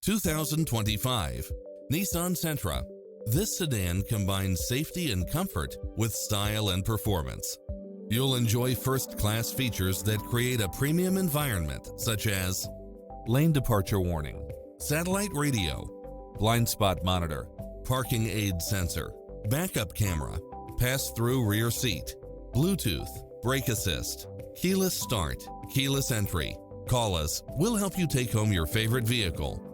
2025 Nissan Sentra. This sedan combines safety and comfort with style and performance. You'll enjoy first-class features that create a premium environment, such as lane departure warning, satellite radio, blind spot monitor, parking aid sensor, backup camera, pass-through rear seat, Bluetooth, brake assist, keyless start, keyless entry. Call us, we'll help you take home your favorite vehicle.